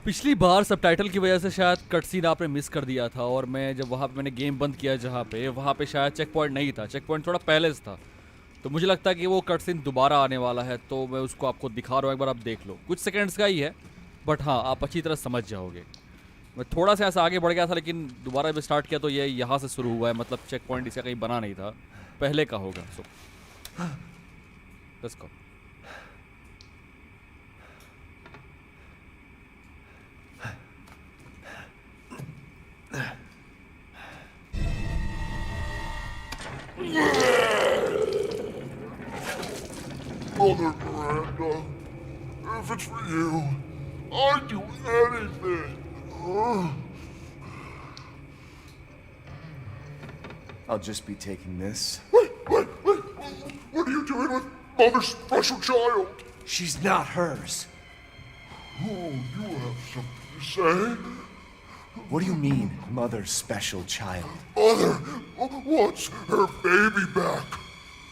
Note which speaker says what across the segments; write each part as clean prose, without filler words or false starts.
Speaker 1: पिछली बार सबटाइटल की वजह से शायद कट सीन आपने मिस कर दिया था, और मैं जब वहाँ पे मैंने गेम बंद किया जहाँ पे वहाँ पे शायद चेक पॉइंट नहीं था, चेक पॉइंट थोड़ा पहले से था। तो मुझे लगता है कि वो कट सीन दोबारा आने वाला है, तो मैं उसको आपको दिखा रहा हूँ, एक बार आप देख लो। कुछ सेकंड्स का ही है, बट हाँ आप अच्छी तरह समझ जाओगे। मैं थोड़ा सा ऐसा आगे बढ़ गया था, लेकिन दोबारा जब स्टार्ट किया तो ये यहाँ से शुरू हुआ है, मतलब चेक पॉइंट इसका कहीं बना नहीं था, पहले का होगा। So let's go.
Speaker 2: Mother Miranda, if it's for you, I'd do anything.
Speaker 3: I'll just be taking this.
Speaker 2: Wait! What are you doing with Mother's special child?
Speaker 3: She's not hers.
Speaker 2: Oh, you have something to say?
Speaker 3: What do you mean, mother's special child?
Speaker 2: Mother wants her baby back.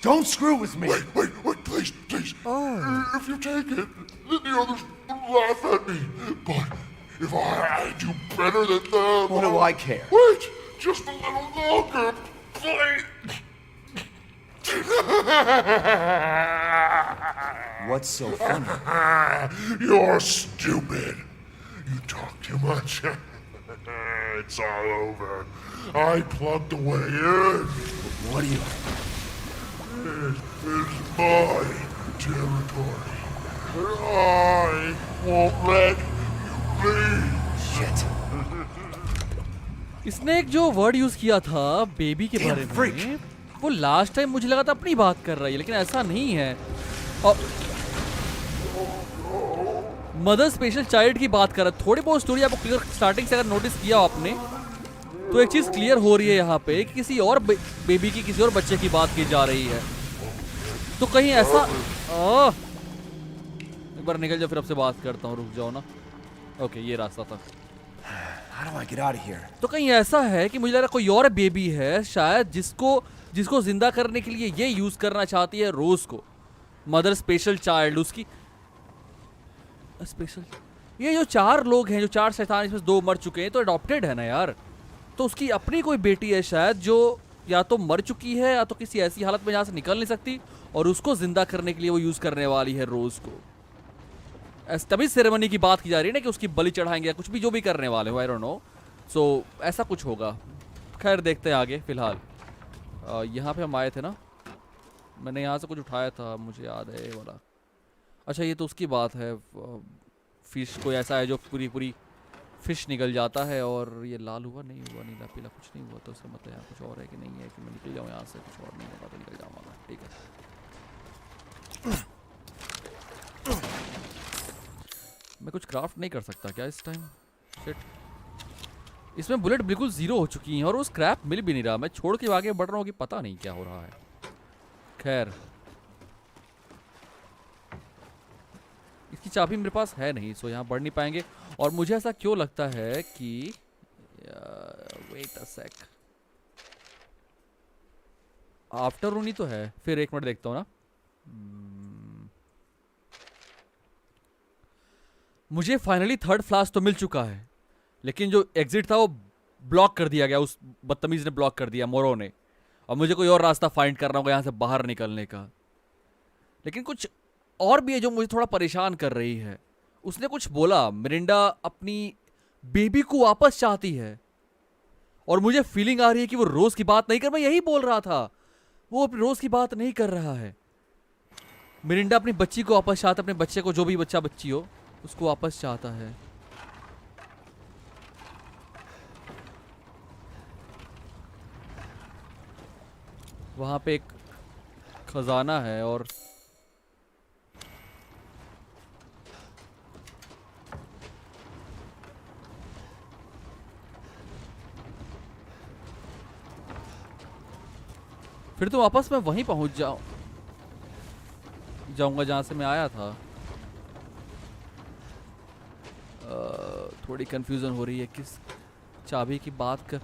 Speaker 3: Don't screw with me!
Speaker 2: Wait, please. If you take it, then the others will laugh at me. But if I do better than them...
Speaker 3: What do I care?
Speaker 2: Wait, just a little longer, please.
Speaker 3: What's so funny?
Speaker 2: You're stupid. You talk too much. It's all over. I plugged the way in.
Speaker 3: What do you...
Speaker 2: It is my territory. And I won't let you leave.
Speaker 3: Shit.
Speaker 1: इसने एक जो word use किया था baby के
Speaker 3: Damn
Speaker 1: बारे
Speaker 3: freak.
Speaker 1: में, वो last time मुझे लगा था अपनी बात कर रही है, लेकिन ऐसा नहीं है। और मदर स्पेशल चाइल्ड की बात कर रहा है। थोड़ी बहुत स्टोरी आपको क्लियर स्टार्टिंग से अगर नोटिस किया हो आपने, तो एक चीज क्लियर हो रही है यहाँ पे कि किसी और बेबी की, किसी और बच्चे की बात की जा रही है। तो कहीं ऐसा एक बार निकल जाओ, फिर आपसे बात करता हूँ, रुक जाओ ना। ओके, ये रास्ता था।
Speaker 3: How do I get out of here?
Speaker 1: तो कहीं ऐसा है कि मुझे लग रहा है कोई और बेबी है शायद, जिसको जिंदा करने के लिए ये यूज करना चाहती है रोज को। मदर स्पेशल चाइल्ड, उसकी स्पेशल। ये जो 4 लोग हैं, जो 4 शैतान, इसमें 2 मर चुके हैं, तो अडॉप्टेड है ना यार। तो उसकी अपनी कोई बेटी है शायद, जो या तो मर चुकी है या तो किसी ऐसी हालत में जहाँ से निकल नहीं सकती, और उसको जिंदा करने के लिए वो यूज करने वाली है रोज को। तभी सेरेमनी की बात की जा रही है ना, कि उसकी बलि चढ़ाएंगे या कुछ भी, जो भी करने वाले हो, आई डोंट नो। सो ऐसा कुछ होगा। खैर देखते हैं आगे। फिलहाल यहाँ पे हम आए थे ना, मैंने यहाँ से कुछ उठाया था, मुझे याद है ये वाला। अच्छा, ये तो उसकी बात है। फिश कोई ऐसा है जो पूरी फिश निकल जाता है, और ये लाल हुआ नहीं हुआ, नीला पीला कुछ नहीं हुआ, तो इसका मतलब यहाँ कुछ और है कि नहीं है, कि मैं निकल जाऊँ यहाँ से, कुछ और नहीं होगा तो निकल जाऊँगा। ठीक है, मैं कुछ क्राफ्ट नहीं कर सकता क्या इस टाइम? शिट, इसमें बुलेट बिल्कुल 0 हो चुकी हैं, और वो स्क्रैप मिल भी नहीं रहा। मैं छोड़ के आगे बढ़ रहा हूँ कि पता नहीं क्या हो रहा है। खैर, इसकी चाबी मेरे पास है नहीं, सो यहाँ बढ़ नहीं पाएंगे। और मुझे ऐसा क्यों लगता है कि वेट अ सेक, आफ्टरनून ही तो है। फिर 1 मिनट देखता हूँ ना। मुझे फाइनली 3rd फ्लास तो मिल चुका है, लेकिन जो एग्जिट था वो ब्लॉक कर दिया गया, उस बदतमीज ने ब्लॉक कर दिया, मोरो ने। और मुझे कोई और रास्ता फाइंड करना होगा यहाँ से बाहर निकलने का। लेकिन कुछ और भी है जो मुझे थोड़ा परेशान कर रही है। उसने कुछ बोला, मिरिंडा अपनी बेबी को वापस चाहती है, और मुझे फीलिंग आ रही है कि वो रोज की बात नहीं कर, मैं यही बोल रहा था, वो अपनी रोज की बात नहीं कर रहा है। मिरिंडा अपनी बच्ची को वापस चाहता है, अपने बच्चे को, जो भी बच्चा बच्ची हो, उसको वापस चाहता है। वहां पे एक खजाना है, और फिर तो वापस मैं वहीं पहुंच जाऊंगा जहां से मैं आया था। थोड़ी कंफ्यूजन हो रही है, किस चाबी की बात कर,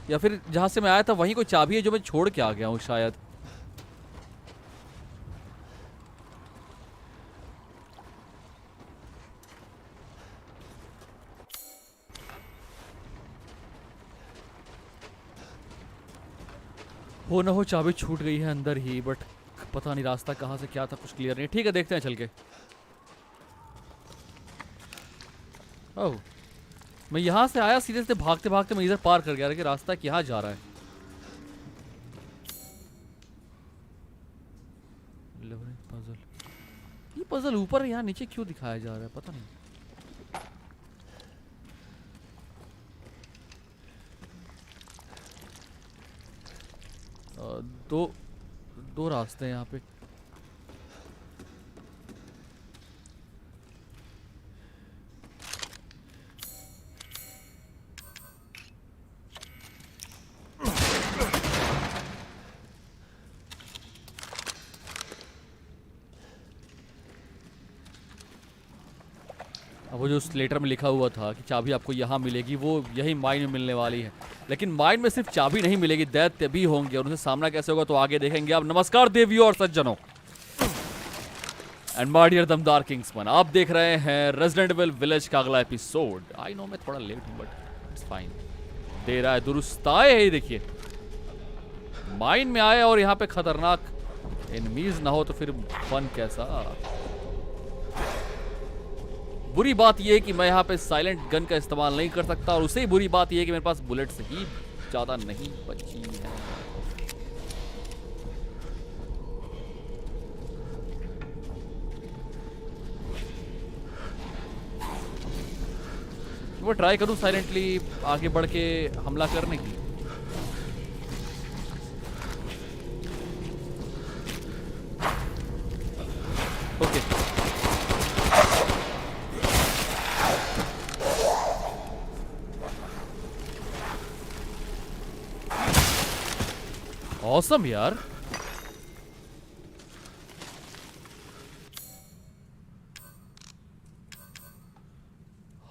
Speaker 1: या फिर जहां से मैं आया था वहीं कोई चाबी है जो मैं छोड़ के आ गया हूं शायद। हो ना हो चाबी छूट गई है अंदर ही, बट पता नहीं रास्ता कहाँ से क्या था, कुछ क्लियर नहीं। ठीक है, देखते हैं चल के। ओह, मैं यहाँ से आया सीधे से भागते भागते, मैं इधर पार कर गया, लेकिन रास्ता यहाँ जा रहा है। पजल, ये पजल ऊपर यहाँ नीचे क्यों दिखाया जा रहा है, पता नहीं। दो दो रास्ते हैं यहाँ पे। अब वो जो उस लेटर में लिखा हुआ था कि चाबी आपको यहाँ मिलेगी, वो यही माइन में मिलने वाली है। लेकिन माइन में सिर्फ चाबी नहीं मिलेगी, दैत्य भी होंगे, और उनसे सामना कैसे होगा तो आगे देखेंगे। अब नमस्कार देवियों और सज्जनों, एंड माय डियर दमदार किंग्समैन, आप देख रहे हैं रेजिडेंट एविल विलेज का अगला एपिसोड। आई नो मैं थोड़ा लेट हूँ, बट इट्स फाइन। दे रहा है दुरुस्त आए है, देखिए माइन में आए और यहाँ पे खतरनाक एनिमीज ना हो तो फिर फन कैसा। बुरी बात यह है कि मैं यहाँ पे साइलेंट गन का इस्तेमाल नहीं कर सकता, और उससे ही बुरी बात यह है कि मेरे पास बुलेट्स ही ज़्यादा नहीं बची हैं। वो ट्राई करूँ साइलेंटली आगे बढ़ के हमला करने की। ओके, ऑसम यार।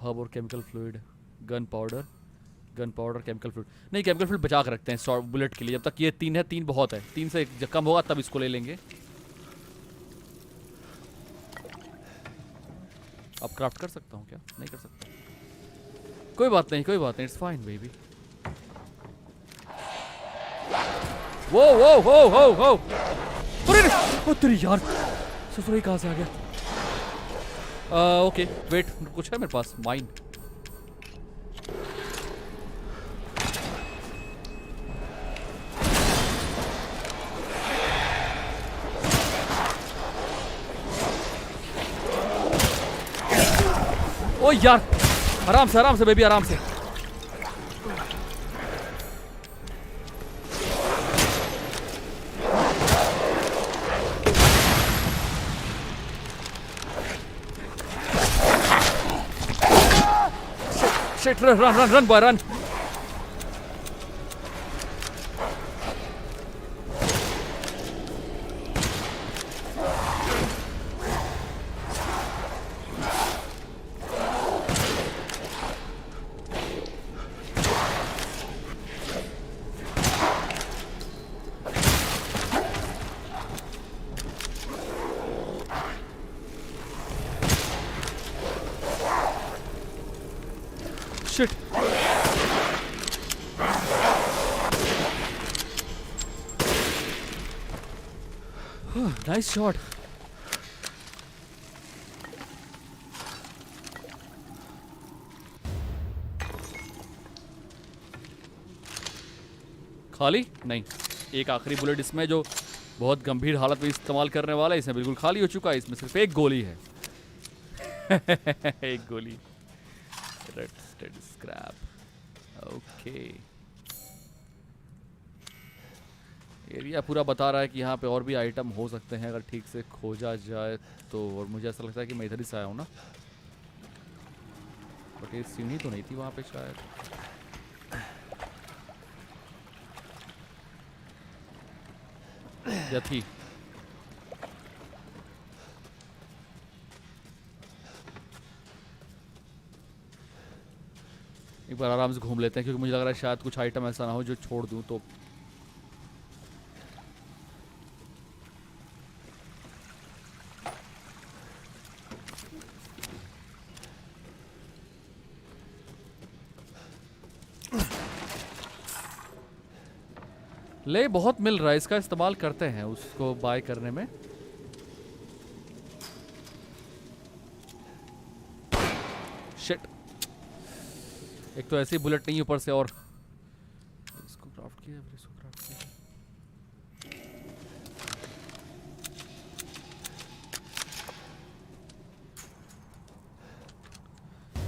Speaker 1: हर्ब और chemical fluid, gun powder, chemical fluid नहीं, केमिकल फ्लूइड बचा के रखते हैं शॉर्ट बुलेट के लिए। जब तक ये 3 है, 3 बहुत है, 3 से कम होगा तब इसको ले लेंगे। अब क्राफ्ट कर सकता हूँ क्या? नहीं कर सकता, कोई बात नहीं, कोई बात नहीं, इट्स फाइन बेबी। वो अरे ओ तेरी यार, ससुराल कहाँ से आ गया? ओके वेट, कुछ है मेरे पास माइन। ओ यार, आराम से बेबी, आराम से। Shit, run, boy, run. Shit. Nice shot. खाली नहीं, एक आखिरी बुलेट इसमें जो बहुत गंभीर हालत में इस्तेमाल करने वाला है, इसमें बिल्कुल खाली हो चुका है। इसमें सिर्फ एक गोली है। एक गोली। Rusted scrap. ओके, एरिया पूरा बता रहा है कि यहाँ पे और भी आइटम हो सकते हैं अगर ठीक से खोजा जाए तो। और मुझे ऐसा लगता है कि मैं इधर ही से आया हूँ ना, बट ये सीढ़ी तो नहीं थी वहाँ पे शायद। या थी? एक बार आराम से घूम लेते हैं, क्योंकि मुझे लग रहा है शायद कुछ आइटम ऐसा ना हो जो छोड़ दूं तो। ले बहुत मिल रहा है, इसका इस्तेमाल करते हैं उसको बाय करने में। शिट, एक तो ऐसी बुलेट नहीं ऊपर से, और इसको क्राफ्ट किया, फिर इसको क्राफ्ट किया।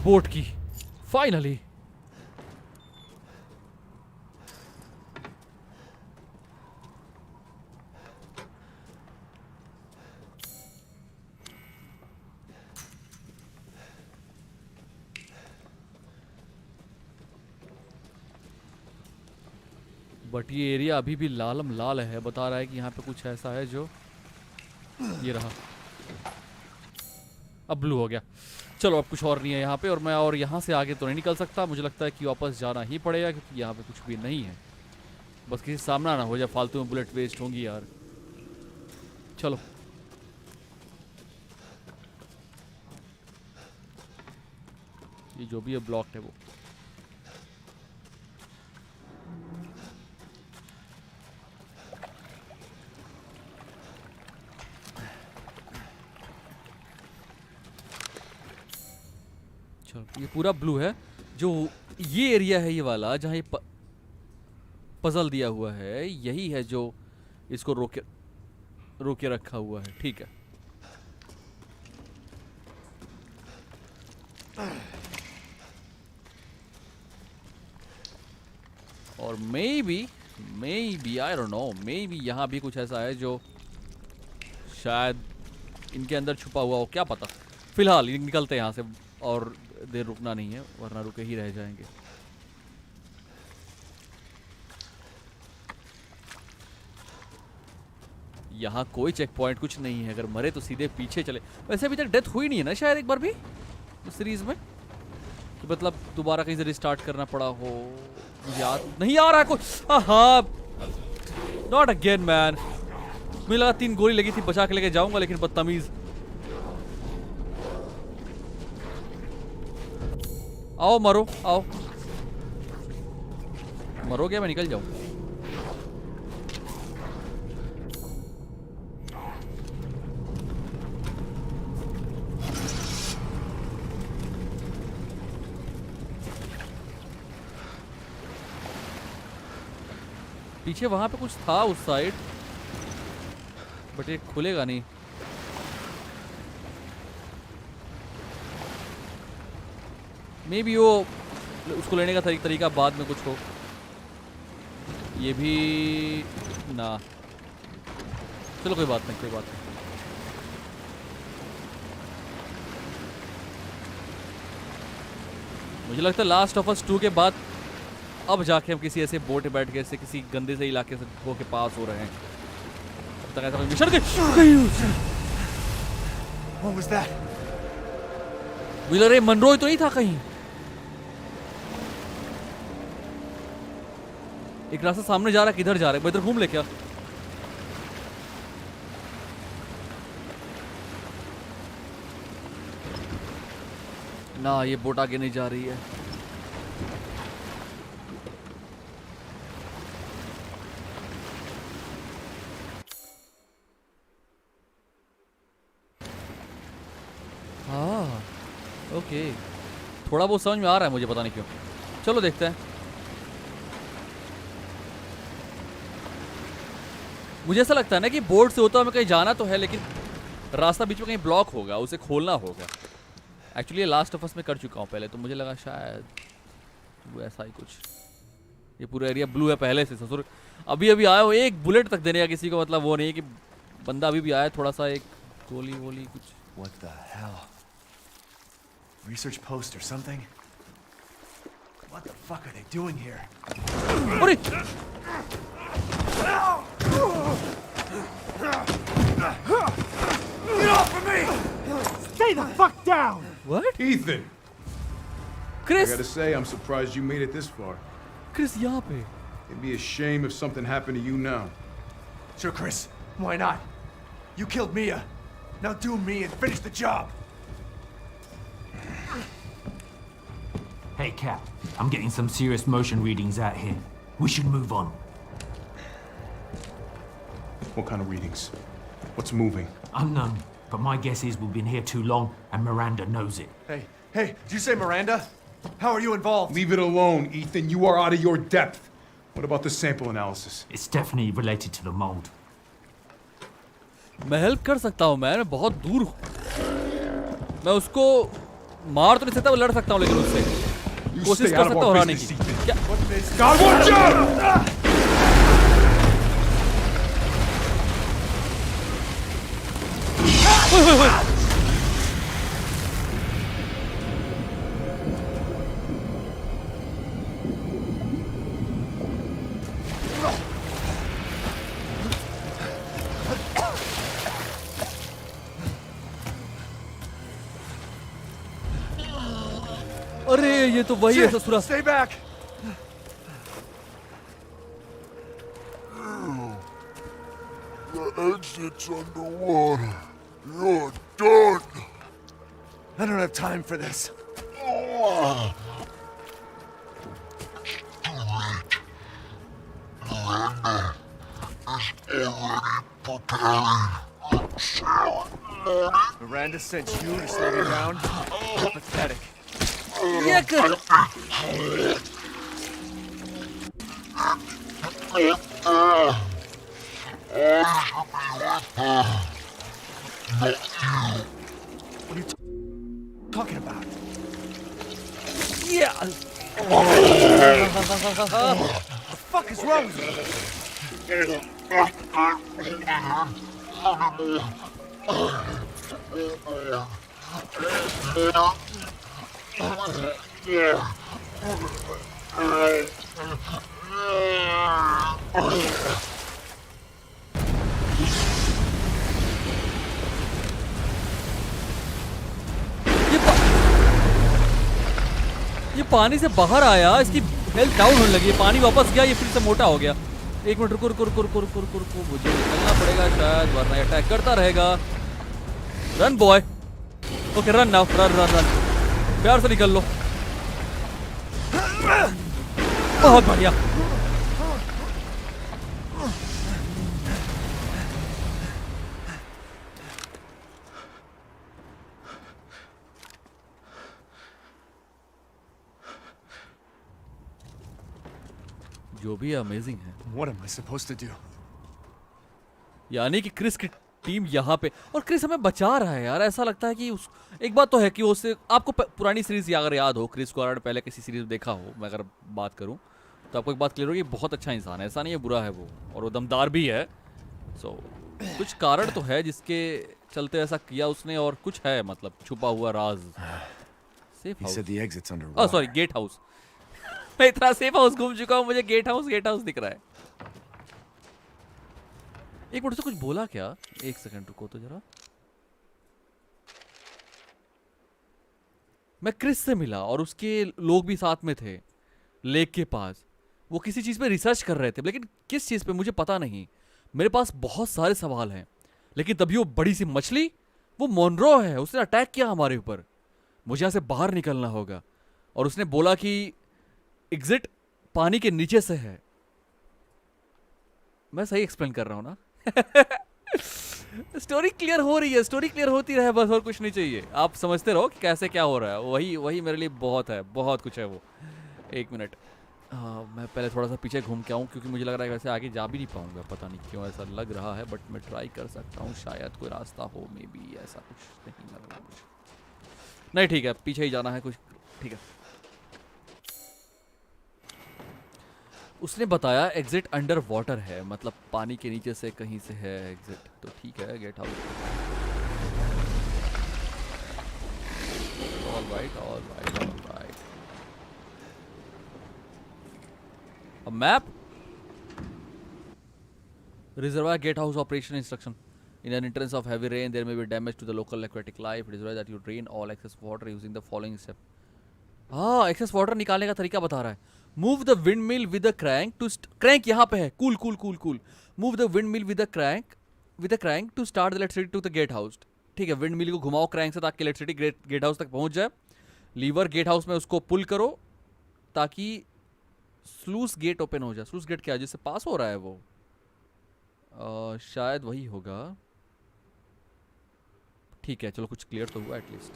Speaker 1: बोट की फाइनली। बट ये एरिया अभी भी लालम लाल है, बता रहा है कि यहाँ पे कुछ ऐसा है जो, ये रहा, अब ब्लू हो गया। चलो अब कुछ और नहीं है यहाँ पे, और मैं और यहाँ से आगे तो नहीं निकल सकता, मुझे लगता है कि वापस जाना ही पड़ेगा क्योंकि यहाँ पे कुछ भी नहीं है। बस किसी सामना ना हो जाए, फालतू में बुलेट वेस्ट होंगी यार। चलो ये जो भी है ब्लॉक है वो। चलो ये पूरा ब्लू है, जो ये एरिया है ये वाला जहाँ ये पजल दिया हुआ है, यही है जो इसको रोके रखा हुआ है। ठीक है, और maybe I don't know, maybe यहाँ भी कुछ ऐसा है जो शायद इनके अंदर छुपा हुआ हो, क्या पता। फिलहाल निकलते हैं यहाँ से, और देर रुकना नहीं है वरना रुके ही रह जाएंगे। यहाँ कोई चेक पॉइंट कुछ नहीं है, अगर मरे तो सीधे पीछे चले। वैसे अभी तक डेथ हुई नहीं है ना शायद एक बार भी इस सीरीज में, तो मतलब दोबारा कहीं से रिस्टार्ट करना पड़ा हो, मुझे याद नहीं आ रहा है कोई। हाँ, नॉट अगेन मैन, मुझे लगा 3 गोली लगी थी, बचा के लेके जाऊंगा, लेकिन बदतमीज। आओ मरो, आओ मरोगे, मैं निकल जाऊं। पीछे वहां पे कुछ था उस साइड, बट ये खुलेगा नहीं। मे बी वो उसको लेने का तरीका बाद में कुछ हो, ये भी ना। चलो कोई बात नहीं, कोई बात नहीं। मुझे लगता है लास्ट ऑफ अस 2 के बाद अब जाके हम किसी ऐसे बोट पे बैठ के ऐसे किसी गंदे से इलाके से के पास हो रहे हैं। अब तक ऐसा कोई मिशन
Speaker 3: What was that?
Speaker 1: मुझे लग रहा है मनरोय तो नहीं था कहीं। एक रास्ता सामने जा रहा है, किधर जा रहा है? मैं इधर घूम ले क्या? ना ये बोट आगे नहीं जा रही है। हाँ ओके, थोड़ा बहुत समझ में आ रहा है मुझे, पता नहीं क्यों। चलो देखते हैं। मुझे ऐसा लगता है ना कि बोर्ड से होता हमें कहीं जाना तो है, लेकिन रास्ता बीच में कहीं ब्लॉक होगा, उसे खोलना होगा। एक्चुअली लास्ट ऑफ अस में कर चुका हूँ पहले, तो मुझे लगा शायद वो ऐसा ही कुछ। ये पूरा एरिया ब्लू है पहले से। ससुर अभी अभी आया हो, एक बुलेट तक देने का किसी को मतलब वो नहीं है कि बंदा अभी भी आया थोड़ा सा एक गोली वोली कुछ।
Speaker 3: What the hell? Research post or something? What the fuck are they doing here?
Speaker 1: अरे
Speaker 3: Get off of me! Stay the fuck down!
Speaker 1: What?
Speaker 4: Ethan! I
Speaker 1: Chris!
Speaker 4: gotta say, I'm surprised you made it this far.
Speaker 1: Chris यहाँ पे।
Speaker 4: It'd be a shame if something happened to you now.
Speaker 3: Sure, Chris. Why not? You killed Mia. Now do me and finish the job.
Speaker 5: Hey, Cap. I'm getting some serious motion readings out here. We should move on.
Speaker 4: What kind of readings? What's moving?
Speaker 5: Unknown, but my guess is we've been here too long and Miranda knows it.
Speaker 3: Hey, did you say Miranda? How are you involved?
Speaker 4: Leave it alone, Ethan. You are out of your depth. What about the sample analysis?
Speaker 5: It's definitely related to the mold.
Speaker 1: मैं help कर सकता हूँ, मैं बहुत दूर हूँ। मैं उसको मार तो नहीं सकता, वो लड़ सकता हूँ, लेकिन उससे कोशिश कर सकता हूँ हराने की। क्या?
Speaker 4: God, watch out!
Speaker 1: अरे ये तो वही है ससुरा।
Speaker 3: Stay back!
Speaker 2: The exit's underwater. You're done.
Speaker 3: I don't have time for this.
Speaker 2: Oh. Miranda is already preparing salad.
Speaker 3: Miranda sent you to slow me down? Pathetic.
Speaker 1: ये कर।
Speaker 3: What are you talking about?
Speaker 1: Yeah.
Speaker 3: What the fuck is wrong with you?
Speaker 1: ये पानी से बाहर आया, इसकी health down होने लगी, पानी वापस गया, ये फिर से मोटा हो गया। एक मिनट रुको रुको रुको रुको रुको रुको रुको, मुझे निकलना पड़ेगा शायद, वरना ये अटैक करता रहेगा। Run boy. Okay run now, run run run, प्यार से निकल लो। बहुत बढ़िया। जो भी अमेजिंग है।
Speaker 3: What am I supposed to do?
Speaker 1: यानी कि क्रिस की टीम यहाँ पे, और क्रिस हमें बचा रहा है यार। ऐसा लगता है कि उस एक बात तो है कि उससे आपको पुरानी सीरीज अगर याद हो, क्रिस को अगर पहले किसी सीरीज में देखा हो, मैं अगर बात करूँ तो आपको एक बात क्लियर होगी, बहुत अच्छा इंसान है, ऐसा नहीं है बुरा है वो, और वो दमदार भी है। सो कुछ कारण तो है जिसके चलते ऐसा किया उसने, और कुछ है मतलब छुपा हुआ राज। Safe
Speaker 3: He said
Speaker 1: house,
Speaker 3: the exit's underwater.
Speaker 1: Sorry get house. मैं इतना सेफ हाउस घूम चुका हूँ, मुझे गेट हाउस दिख रहा है। एक मिनट से कुछ बोला क्या? एक सेकंड रुको तो जरा। मैं क्रिस से मिला और उसके लोग भी साथ में थे लेक के पास। वो किसी चीज पे रिसर्च कर रहे थे, लेकिन किस चीज पे मुझे पता नहीं। मेरे पास बहुत सारे सवाल हैं, लेकिन तभी वो बड़ी सी मछली, वो मोनरो है, उसने अटैक किया हमारे ऊपर। मुझे यहाँ से बाहर निकलना होगा, और उसने बोला कि एग्जिट पानी के नीचे से है। मैं सही एक्सप्लेन कर रहा हूँ ना? स्टोरी क्लियर हो रही है, स्टोरी क्लियर होती रहे बस, और कुछ नहीं चाहिए। आप समझते रहो कि कैसे क्या हो रहा है, वही मेरे लिए बहुत है, बहुत कुछ है वो। एक मिनट, मैं पहले थोड़ा सा पीछे घूम के आऊँ, क्योंकि मुझे लग रहा है वैसे आगे जा भी नहीं पाऊंगा, पता नहीं क्यों ऐसा लग रहा है, बट मैं ट्राई कर सकता हूँ, शायद कोई रास्ता हो। मे बी ऐसा कुछ नहीं लग रहा मुझे। नहीं ठीक है, पीछे ही जाना है कुछ, ठीक है। उसने बताया एग्जिट अंडर वाटर है, मतलब पानी के नीचे से कहीं से है एग्जिट, तो ठीक है, gate house. Alright alright alright. A map, reservoir gate house operation instruction. In an entrance of heavy rain, there may be damage to the local aquatic life. It is right that you drain all excess water using the following step. हाँ, excess water निकालने का तरीका बता रहा है। Move the windmill with a crank to crank यहाँ पे है। Cool cool cool cool. Move the windmill with a crank to start the electricity to the gate house. ठीक है, windmill को घुमाओ क्रैंक से ताकि इलेक्ट्रिसिटी गेट हाउस तक पहुंच जाए। लीवर गेट हाउस में उसको पुल करो ताकि स्लूस गेट ओपन हो जाए। स्लूस गेट क्या है, जिससे पास हो रहा है वो? शायद वही होगा। ठीक है चलो कुछ क्लियर तो हुआ एटलीस्ट।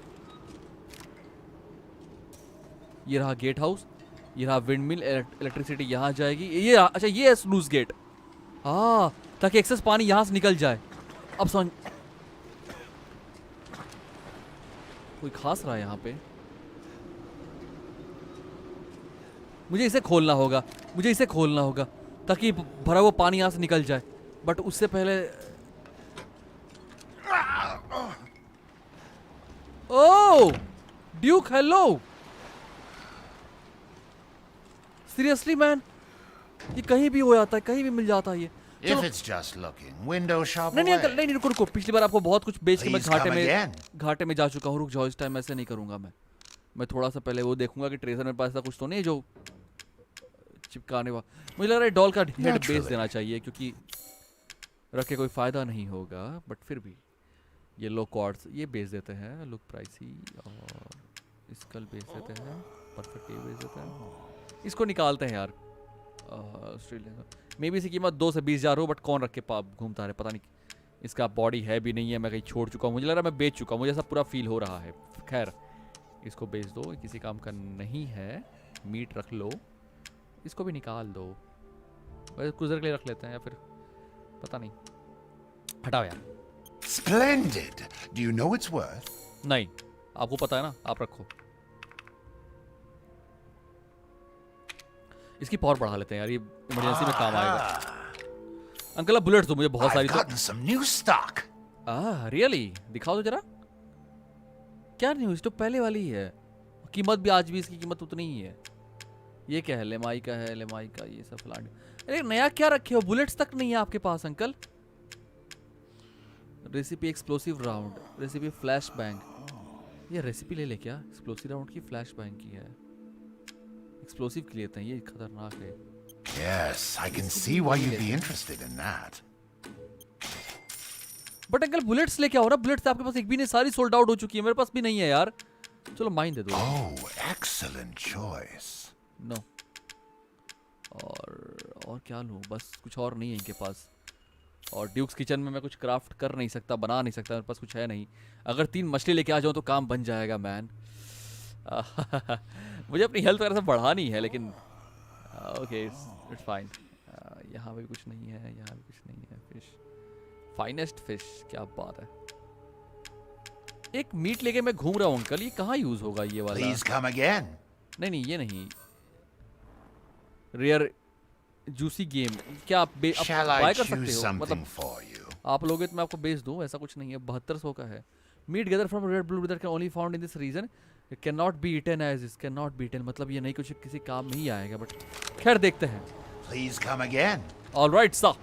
Speaker 1: ये रहा गेट हाउस, ये रहा विंड मिल, इलेक्ट्रिसिटी यहाँ जाएगी। ये अच्छा ये है स्लूज गेट, हाँ ताकि एक्सेस पानी यहाँ से निकल जाए। अब समझ, कोई खास रहा है यहाँ पे। मुझे इसे खोलना होगा, मुझे इसे खोलना होगा ताकि भरा हुआ पानी यहाँ से निकल जाए। बट उससे पहले ओह ड्यूक हेलो, सीरियसली मैन, ये कहीं भी हो जाता है, कहीं भी मिल जाता है ये।
Speaker 6: If it's just looking, window shop
Speaker 1: नहीं नहीं
Speaker 6: away.
Speaker 1: अंकल, नहीं रुको रुको, पिछली बार आपको बहुत कुछ बेच के मैं
Speaker 6: Please come again.
Speaker 1: घाटे में जा चुका हूँ। रुक जाओ, इस टाइम ऐसे नहीं करूंगा मैं थोड़ा सा पहले वो देखूंगा कि ट्रेजर मेरे पास ऐसा कुछ तो नहीं है जो चिपकाने वाला। मुझे लग रहा है डॉल का हेड बेच देना चाहिए क्योंकि रख के कोई फायदा नहीं होगा। बट फिर भी ये लो क्वार्ट्स ये बेच देते हैं, लुक प्राइसी। और स्कल बेच देते हैं, परफेक्ट ये बेच देते हैं। इसको निकालते हैं यार, ऑस्ट्रेलिया मे बी इसकी कीमत 2 से 20,000 हो, बट कौन रख के घूमता है, पता नहीं। इसका बॉडी है भी नहीं है, मैं कहीं छोड़ चुका हूँ, मुझे लग रहा है मैं बेच चुका हूँ, मुझे ऐसा पूरा फील हो रहा है। खैर इसको बेच दो, किसी काम का नहीं है। मीट रख लो, इसको भी निकाल दो, वैसे कुछ देर के लिए रख लेते हैं या फिर पता नहीं, हटाओ यार।
Speaker 6: Splendid. Do you know its worth?
Speaker 1: नहीं आपको पता है ना, आप रखो। इसकी पावर बढ़ा लेते हैं यार, ये इमरजेंसी में काम आएगा। अंकल आप बुलेट्स दो मुझे बहुत
Speaker 6: I've
Speaker 1: सारी।
Speaker 6: gotten some new stock.
Speaker 1: Really दिखाओ तो जरा, क्या न्यूज़? तो पहले वाली ही है, कीमत भी आज भी इसकी कीमत उतनी ही है। ये क्या है? लेमाई का है, लेमाई का ये सब फ्लांट। अरे नया क्या रखे हो? बुलेट्स तक नहीं है आपके पास uncle. Recipe explosive round, recipe flash bang. ये रेसिपी ले ले क्या? एक्सप्लोसिव राउंड की, फ्लैश बैंग की है। एक्सप्लोसिव के लेते हैं, ये खतरनाक है।
Speaker 6: Yes, I can see why you'd be interested in that.
Speaker 1: But uncle bullets लेके आओ ना, बुलेट्स आपके पास एक भी नहीं, सारी सोल्ड आउट हो चुकी है, मेरे पास भी नहीं है यार। चलो माइन दे दो।
Speaker 6: Oh, excellent choice.
Speaker 1: नो और क्या लूँ? बस कुछ और नहीं है इनके पास। और ड्यूक्स किचन में मैं कुछ क्राफ्ट कर नहीं सकता, बना नहीं सकता, मेरे पास कुछ है नहीं। अगर 3 मछली लेके आ जाऊँ तो काम बन जाएगा मैन। मुझे अपनी हेल्थ वगैरह से बढ़ानी है, लेकिन ओके इट्स फाइन। यहाँ पे कुछ नहीं है, यहाँ भी कुछ नहीं है। फिश, फाइनेस्ट फिश, क्या बात है। एक मीट लेके मैं घूम रहा हूँ अंकल, ये कहाँ यूज होगा ये वाला?
Speaker 6: Please come again.
Speaker 1: नहीं नहीं ये नहीं। रेयर जूसी गेम, क्या आप
Speaker 6: Shall I
Speaker 1: बाय कर
Speaker 6: choose
Speaker 1: सकते हो?
Speaker 6: something
Speaker 1: मतलब
Speaker 6: for you?
Speaker 1: आप लोगे तो मैं आपको बेच दूं, ऐसा कुछ नहीं है। 7200 का है। Meat gather from red blue wither can only found in this region, it can not be eaten as is, can not be eaten मतलब ये नहीं कुछ किसी काम नहीं आएगा। बट खैर देखते हैं।
Speaker 6: Please come again.
Speaker 1: ऑलराइट सा।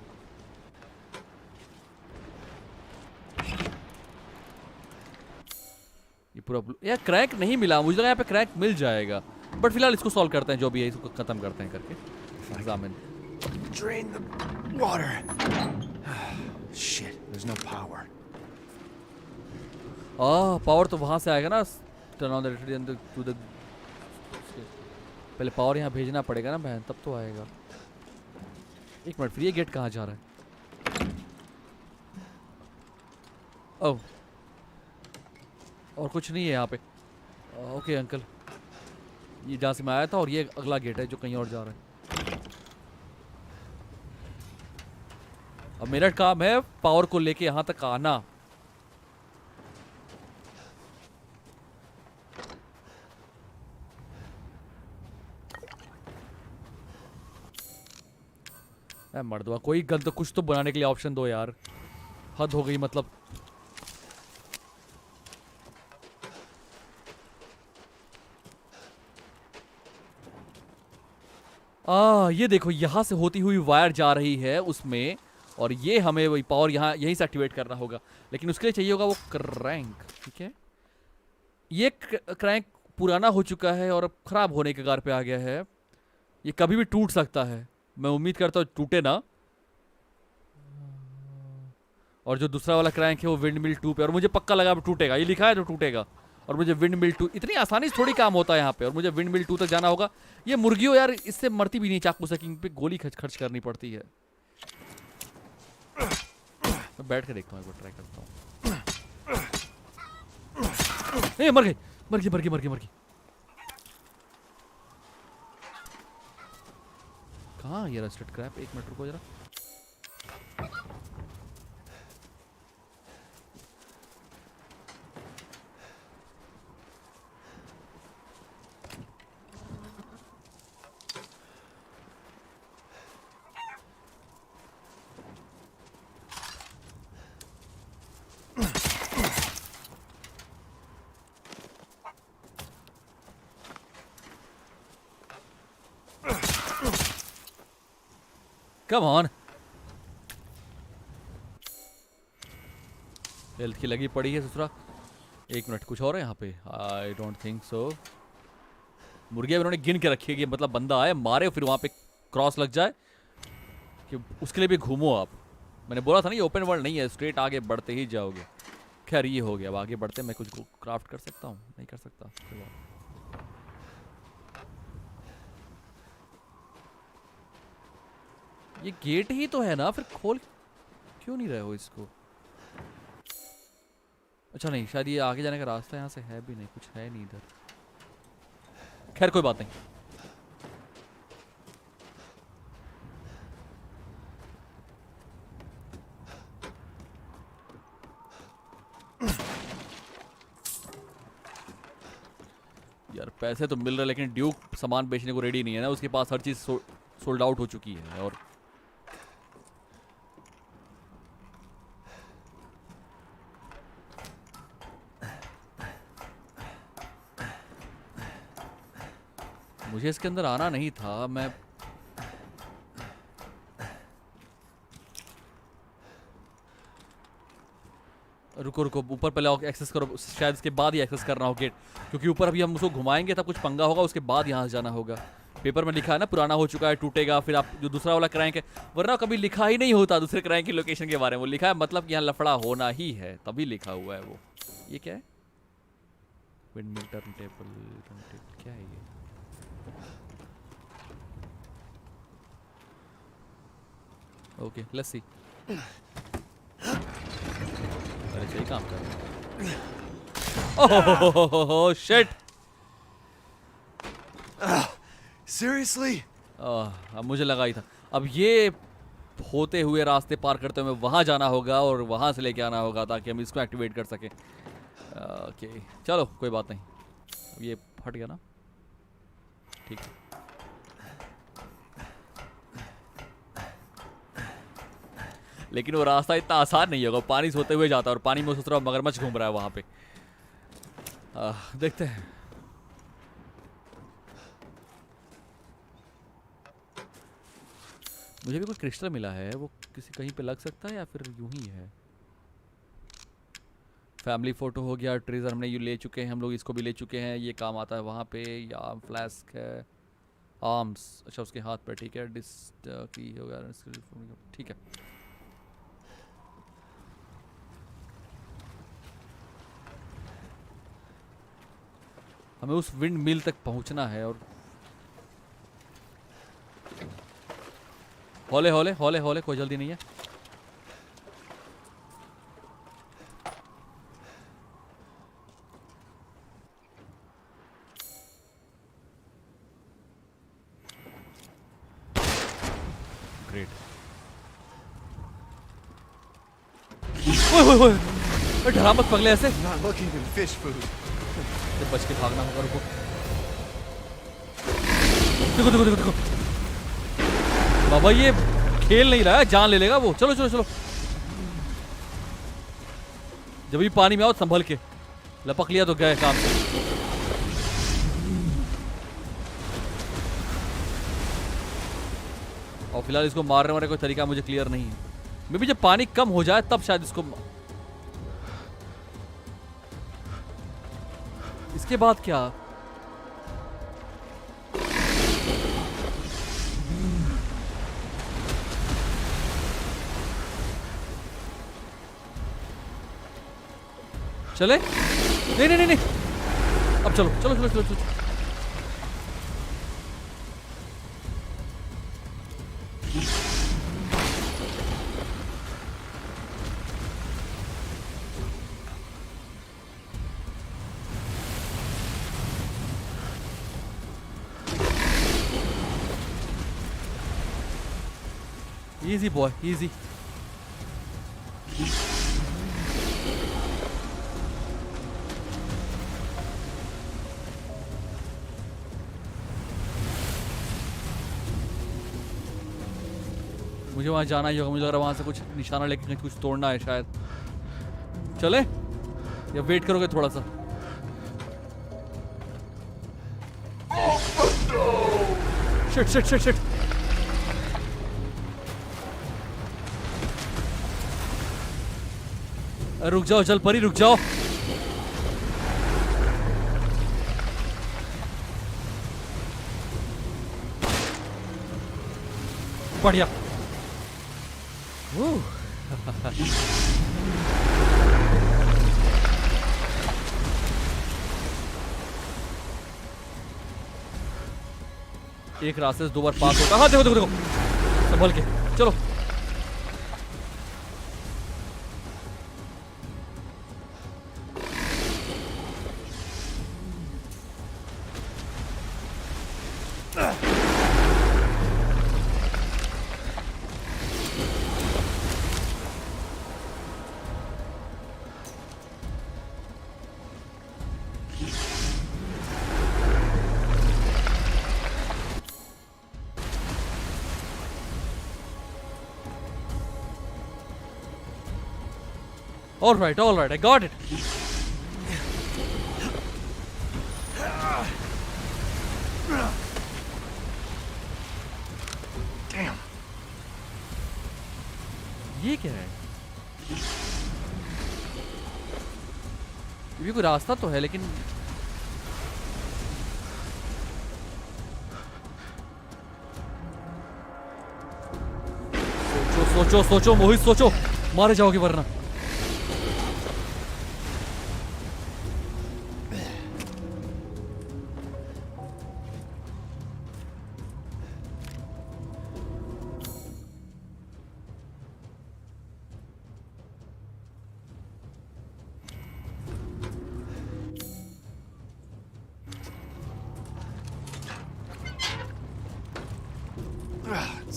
Speaker 1: ये पूरा यार क्रैक नहीं मिला, मुझे लगा यहाँ पे क्रैक मिल जाएगा। बट फिलहाल इसको सॉल्व करते हैं, जो भी है इसको खत्म करते हैं करके। Examine.
Speaker 3: Drain the water. Shit, there's no power.
Speaker 1: Power तो वहां से आएगा ना, turn on the electricity to the, पहले पावर यहाँ भेजना पड़ेगा ना बहन, तब तो आएगा। एक मिनट, फिर ये गेट कहाँ जा रहा है? ओह और कुछ नहीं है यहाँ पे। ओके अंकल, ये जहाँ से मैं आया था और ये अगला गेट है जो कहीं और जा रहा है। अब मेरा काम है पावर को लेके यहाँ तक आना। मर्दवा कोई गन तो कुछ तो बनाने के लिए ऑप्शन दो यार, हद हो गई मतलब। ये देखो यहाँ से होती हुई वायर जा रही है उसमें, और ये हमें वही पावर यहाँ यहीं से एक्टिवेट करना होगा, लेकिन उसके लिए चाहिए होगा वो क्रैंक। ठीक है, ये क्रैंक पुराना हो चुका है और अब खराब होने के कगार पे आ गया है। ये कभी भी टूट सकता है, मैं उम्मीद करता हूँ टूटे ना। और जो दूसरा वाला क्रैंक है वो विंड मिल 2 पे, और मुझे पक्का लगा अब टूटेगा, ये लिखा है तो टूटेगा। और मुझे विंड मिल 2, इतनी आसानी से थोड़ी काम होता है यहाँ पे, और मुझे विंड मिल 2 तक जाना होगा। ये मुर्गियों यार इससे मरती भी नहीं चाकू से, इन पे गोली खर्च करनी पड़ती है। मैं बैठ के देखता हूँ, एक बार ट्राई करता हूँ। ए, मर गई मर गई मर गई मर गई मर गई। कहाँ ये रस्टेड क्रैप? एक मिनट रुको जरा। Come on. हेल्थ की लगी पड़ी है ससुरा। एक मिनट, कुछ और है यहाँ पे? I don't think so. मुर्गियाँ उन्होंने गिन के रखी है कि मतलब बंदा आए मारे फिर वहाँ पे क्रॉस लग जाए, कि उसके लिए भी घूमो आप। मैंने बोला था ना ये ओपन वर्ल्ड नहीं है, स्ट्रेट आगे बढ़ते ही जाओगे। खैर ये हो गया, अब आगे बढ़ते मैं कुछ क्राफ्ट कर सकता हूँ? नहीं कर सकता। ये गेट ही तो है ना, फिर खोल क्यों नहीं रहे हो इसको? अच्छा नहीं, शायद ये आगे जाने का रास्ता यहाँ से है भी नहीं, कुछ है नहीं इधर। खैर कोई बात नहीं। यार पैसे तो मिल रहे लेकिन ड्यूक सामान बेचने को रेडी नहीं है ना, उसके पास हर चीज सोल्ड आउट हो चुकी है। और मुझे इसके अंदर आना नहीं था। मैं रुको रुको, ऊपर पहले एक्सेस करो, शायद इसके बाद ही एक्सेस करना हो गेट, क्योंकि ऊपर अभी हम उसको घुमाएंगे तब कुछ पंगा होगा, उसके बाद यहाँ से जाना होगा। पेपर में लिखा है ना पुराना हो चुका है, टूटेगा, फिर आप जो दूसरा वाला क्रैंक है, वरना कभी लिखा ही नहीं होता दूसरे क्रैंक की लोकेशन के बारे में। वो लिखा है मतलब कि यहाँ लफड़ा होना ही है, तभी लिखा हुआ है वो। ये क्या है? विंडमिल टर्न टेबल, क्या है ये? Okay let's see. अरे सही काम कर रहा है। Oh shit.
Speaker 3: Seriously?
Speaker 1: अब मुझे लगा ही था। अब ये होते हुए रास्ते पार करते हुए वहां जाना होगा और वहां से लेके आना होगा ताकि हम इसको एक्टिवेट कर सकें। ओके चलो कोई बात नहीं। अब ये फट गया ना, ठीक है। लेकिन वो रास्ता इतना आसान नहीं होगा, पानी से होते हुए जाता है और पानी में सोच रहा मगरमच्छ घूम रहा है वहां पे। देखते हैं। मुझे भी कोई क्रिस्टल मिला है, वो किसी कहीं पे लग सकता है या फिर यूं ही है? फैमिली फोटो हो गया, ट्रेजर हमने ये ले चुके हैं, हम लोग इसको भी ले चुके हैं, ये काम आता है वहाँ पे। या फ्लास्क है, आर्म्स, अच्छा उसके हाथ पे, ठीक है। डिस्ट की हो गया, ठीक है। हमें उस विंड मिल तक पहुंचना है और हौले हौले हौले हौले, कोई जल्दी नहीं है। ग्रेट। ओए ओए ओए, डरा मत पगले ऐसे।
Speaker 3: Not looking in fish food.
Speaker 1: बच के भागना होगा, रुको। देखो देखो देखो देखो, बाबा ये खेल नहीं रहा है, जान ले लेगा वो। चलो चलो चलो, जब भी पानी में आओ संभल के, लपक लिया तो गए काम से। और फिलहाल इसको मारने वाले कोई तरीका मुझे क्लियर नहीं है। मे भी जब पानी कम हो जाए तब शायद इसको। इसके बाद क्या? चले? नहीं नहीं नहीं नहीं, अब चलो चलो चलो चलो चलो। Easy boy, easy. मुझे वहां जाना ही होगा, मुझे लग रहा है वहां से कुछ निशाना लेके कहीं कुछ तोड़ना है शायद। चले या वेट करोगे थोड़ा सा? Shit shit shit shit. रुक जाओ जल परी, रुक जाओ। बढ़िया। एक रास्ते से 2 बार पास होता। हाँ देखो देखो देखो, संभल के चलो। All right, I got it.
Speaker 3: Damn.
Speaker 1: ये क्या है? ये भी कोई रास्ता तो है लेकिन सोचो सोचो मोहित, सोचो, मारे जाओगे वरना।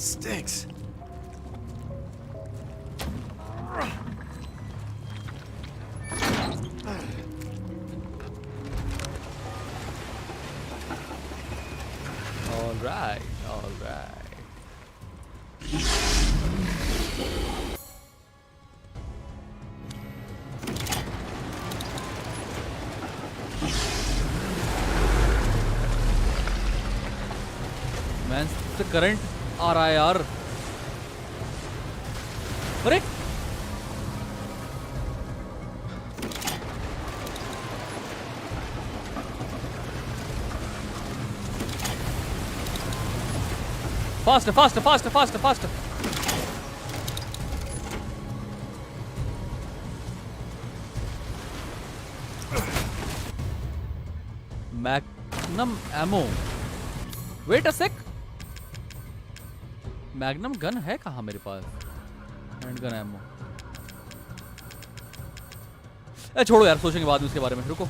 Speaker 3: Stinks.
Speaker 1: All right. मैन से करंट आ रहा है यार। अरे fast. Magnum ammo, wait a sec. Magnum gun है कहाँ मेरे पास? Hand gun ammo. छोड़ो यार, सोचेंगे बाद में उसके बारे में। रुको,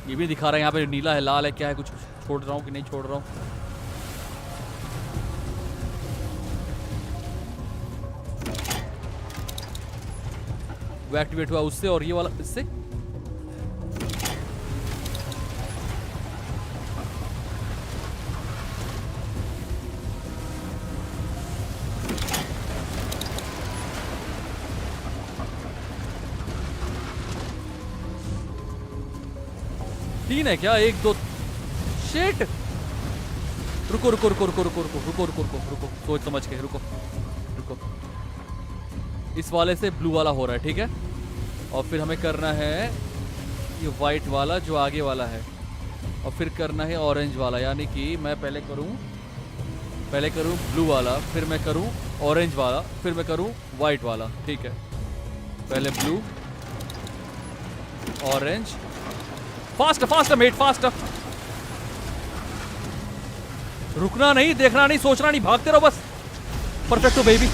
Speaker 1: ये भी दिखा रहा है यहाँ पे नीला है, लाल है, क्या है, कुछ छोड़ रहा हूँ कि नहीं छोड़ रहा हूँ। वो एक्टिवेट हुआ उससे और ये वाला इससे। तीन है क्या? 1 2 शिट। रुको सोच समझ के रुको। इस वाले से ब्लू वाला हो रहा है, ठीक है। और फिर हमें करना है ये वाइट वाला जो आगे वाला है, और फिर करना है ऑरेंज वाला। यानी कि मैं पहले करूं ब्लू वाला, फिर मैं करूं ऑरेंज वाला, फिर मैं करूं वाइट वाला, ठीक है। पहले blue, orange. Fast mate, fast. रुकना नहीं, देखना नहीं, सोचना नहीं, भागते रहो बस। Perfecto baby.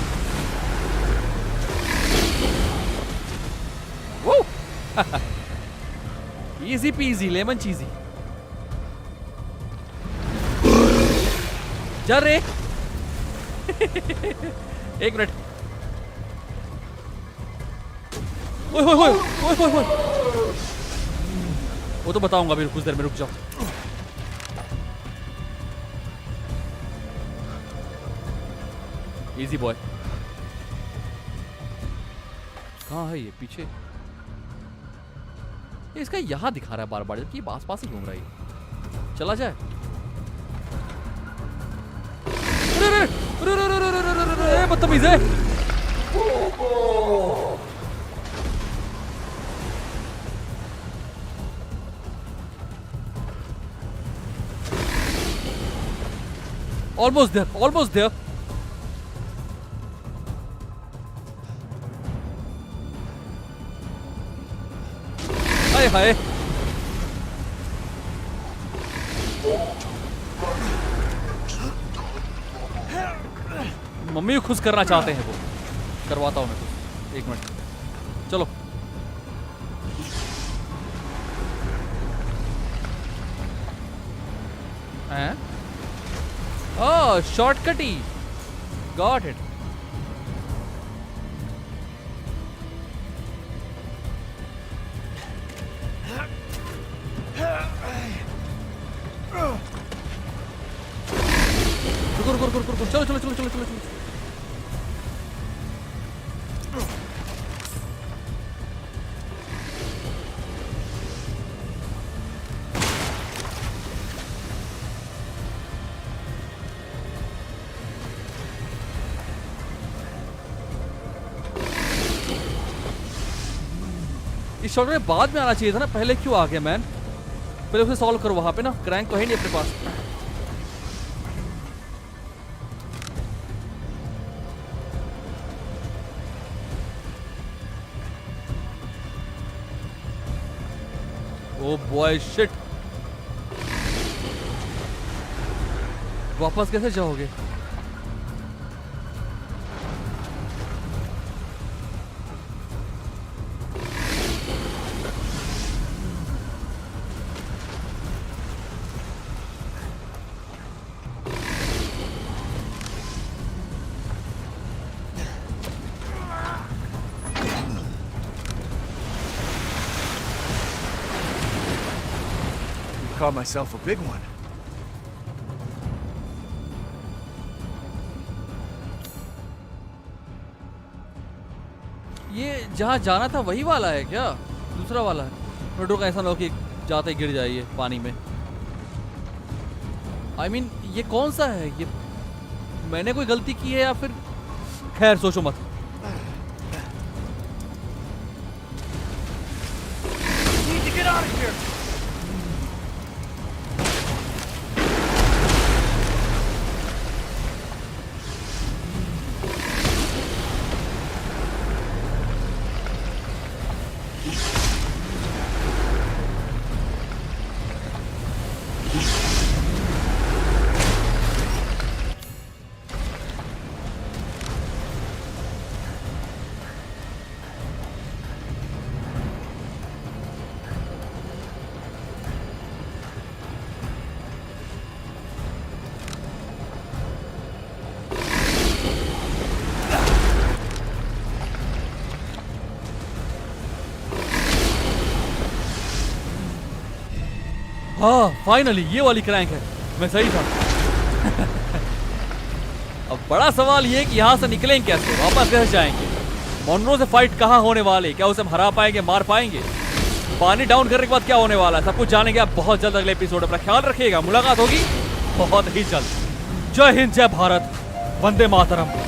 Speaker 1: Easy peasy lemon cheesy. जा रे एक मिनट। ओए ओए ओए ओए ओए ओए। वो तो बताऊंगा अभी, कुछ देर में रुक जाओ। Easy boy. कहाँ है ये? पीछे। ये इसका यहाँ दिखा रहा है बार बार, जबकि आस पास ही घूम रहा है। चला जाए। बदतमीज है। Almost there, almost there. Hi hi. Mummy को खुश करना चाहते हैं वो। करवाता हूँ मैं कुछ। एक मिनट, चलो। हैं? Oh, shortcutty. Got it. रुको, चलो। इस शॉट में बाद में आना चाहिए था ना, पहले क्यों आ गया मैन? पहले उसे सॉल्व करो वहां पे ना। क्रैंक तो है नहीं अपने पास। Oh boy shit. वापस कैसे जाओगे?
Speaker 3: Caught myself a big one.
Speaker 1: ये जहाँ जाना था वही वाला है क्या? दूसरा वाला है? रोड का ऐसा ना हो कि जाते ही गिर जाइए पानी में। I mean, ये कौन सा है? ये मैंने कोई गलती की है या फिर? खैर सोचो मत।
Speaker 3: Need to get out of here.
Speaker 1: हाँ फाइनली ये वाली क्रैंक है। मैं सही था। अब बड़ा सवाल ये कि यहाँ से निकलेंगे कैसे, वापस कैसे जाएंगे? मोनरो से फाइट कहाँ होने वाले? क्या उसे हम हरा पाएंगे, मार पाएंगे? पानी डाउन करने के बाद क्या होने वाला है, सब कुछ जानेंगे आप बहुत जल्द अगले एपिसोड। अपना ख्याल रखिएगा, मुलाकात होगी बहुत ही जल्द। जय हिंद, जय भारत, वंदे मातरम।